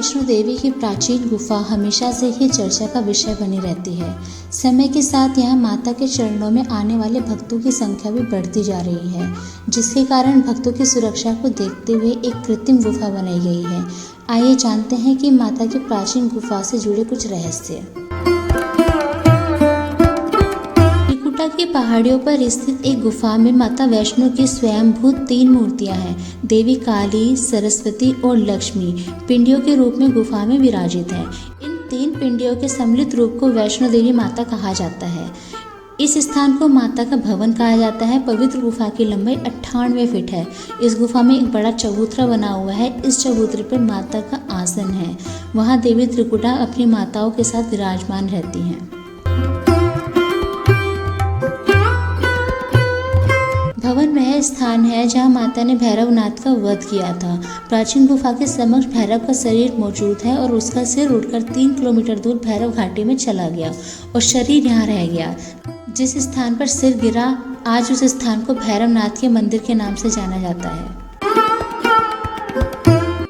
वैष्णो देवी की प्राचीन गुफा हमेशा से ही चर्चा का विषय बनी रहती है। समय के साथ यहाँ माता के चरणों में आने वाले भक्तों की संख्या भी बढ़ती जा रही है, जिसके कारण भक्तों की सुरक्षा को देखते हुए एक कृत्रिम गुफा बनाई गई है। आइए जानते हैं कि माता की प्राचीन गुफा से जुड़े कुछ रहस्य। त्रिकुटा की पहाड़ियों पर स्थित एक गुफा में माता वैष्णो की स्वयंभूत 3 मूर्तियां हैं। देवी काली, सरस्वती और लक्ष्मी पिंडियों के रूप में गुफा में विराजित है। इन 3 पिंडियों के सम्मिलित रूप को वैष्णो देवी माता कहा जाता है। इस स्थान को माता का भवन कहा जाता है। पवित्र गुफा की लंबाई 98 फीट है। इस गुफा में एक बड़ा चबूतरा बना हुआ है। इस चबूतरे पर माता का आसन है। वहाँ देवी त्रिकुटा अपनी माताओं के साथ विराजमान रहती हैं। भवन वह स्थान है जहां माता ने भैरवनाथ का वध किया था। प्राचीन गुफा के समक्ष भैरव का शरीर मौजूद है और उसका सिर उड़कर 3 किलोमीटर दूर भैरव घाटी में चला गया और शरीर यहाँ रह गया। जिस स्थान पर सिर गिरा, आज उस स्थान को भैरवनाथ के मंदिर के नाम से जाना जाता है।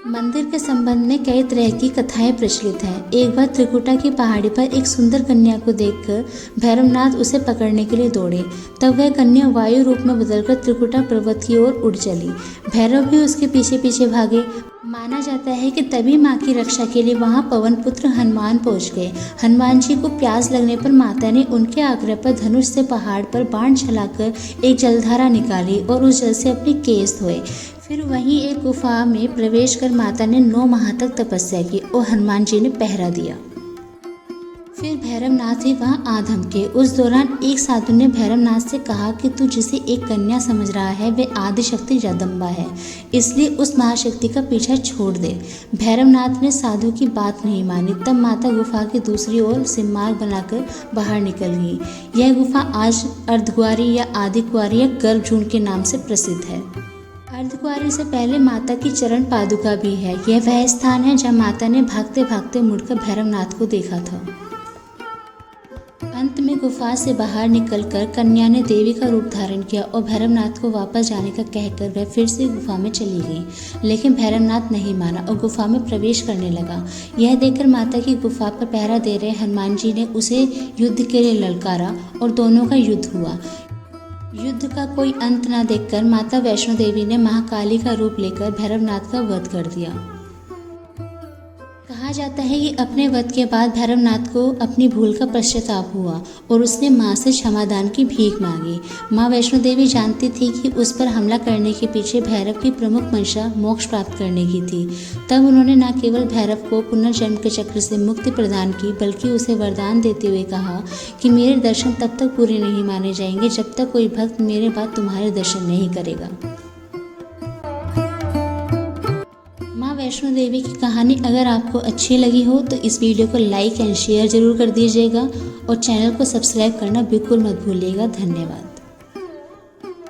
मंदिर के संबंध में कई तरह की कथाएं प्रचलित हैं। एक बार त्रिकुटा की पहाड़ी पर एक सुंदर कन्या को देखकर भैरवनाथ उसे पकड़ने के लिए दौड़े। तब वह कन्या वायु रूप में बदलकर त्रिकुटा पर्वत की ओर उड़ चली। भैरव भी उसके पीछे पीछे भागे। माना जाता है कि तभी मां की रक्षा के लिए वहां पवन पुत्र हनुमान पहुंच गए। हनुमान जी को प्यास लगने पर माता ने उनके आग्रह पर धनुष से पहाड़ पर बाण चलाकर एक जलधारा निकाली और उस जल से अपने केस धोए। फिर वहीं एक गुफा में प्रवेश कर माता ने 9 माह तक तपस्या की और हनुमान जी ने पहरा दिया। फिर भैरवनाथ भी वहां आ धमके। उस दौरान एक साधु ने भैरवनाथ से कहा कि तू जिसे एक कन्या समझ रहा है वे आदिशक्ति जगदम्बा है, इसलिए उस महाशक्ति का पीछा छोड़ दे। भैरवनाथ ने साधु की बात नहीं मानी। तब माता गुफा की दूसरी ओर सिम्मार्ग बनाकर बाहर निकल गई। यह गुफा आज अर्धकुंवारी या आदिकुंवारी या गर्भजून के नाम से प्रसिद्ध है। अर्धकुंवारी से पहले माता की चरण पादुका भी है। यह वह स्थान है जहाँ माता ने भागते भागते मुड़कर भैरवनाथ को देखा था। अंत में गुफा से बाहर निकलकर कन्या ने देवी का रूप धारण किया और भैरवनाथ को वापस जाने का कहकर वह फिर से गुफा में चली गई। लेकिन भैरवनाथ नहीं माना और गुफा में प्रवेश करने लगा। यह देखकर माता की गुफा पर पहरा दे रहे हनुमान जी ने उसे युद्ध के लिए ललकारा और दोनों का युद्ध हुआ। युद्ध का कोई अंत न देखकर माता वैष्णो देवी ने महाकाली का रूप लेकर भैरवनाथ का वध कर दिया। कहा जाता है कि अपने वध के बाद भैरवनाथ को अपनी भूल का पश्चाताप हुआ और उसने मां से क्षमादान की भीख मांगी। मां वैष्णो देवी जानती थी कि उस पर हमला करने के पीछे भैरव की प्रमुख मंशा मोक्ष प्राप्त करने की थी। तब उन्होंने न केवल भैरव को पुनर्जन्म के चक्र से मुक्ति प्रदान की, बल्कि उसे वरदान देते हुए कहा कि मेरे दर्शन तब तक पूरे नहीं माने जाएंगे जब तक कोई भक्त मेरे बाद तुम्हारे दर्शन नहीं करेगा। वैष्णो देवी की कहानी अगर आपको अच्छी लगी हो तो इस वीडियो को लाइक एंड शेयर जरूर कर दीजिएगा और चैनल को सब्सक्राइब करना बिल्कुल मत भूलिएगा। धन्यवाद।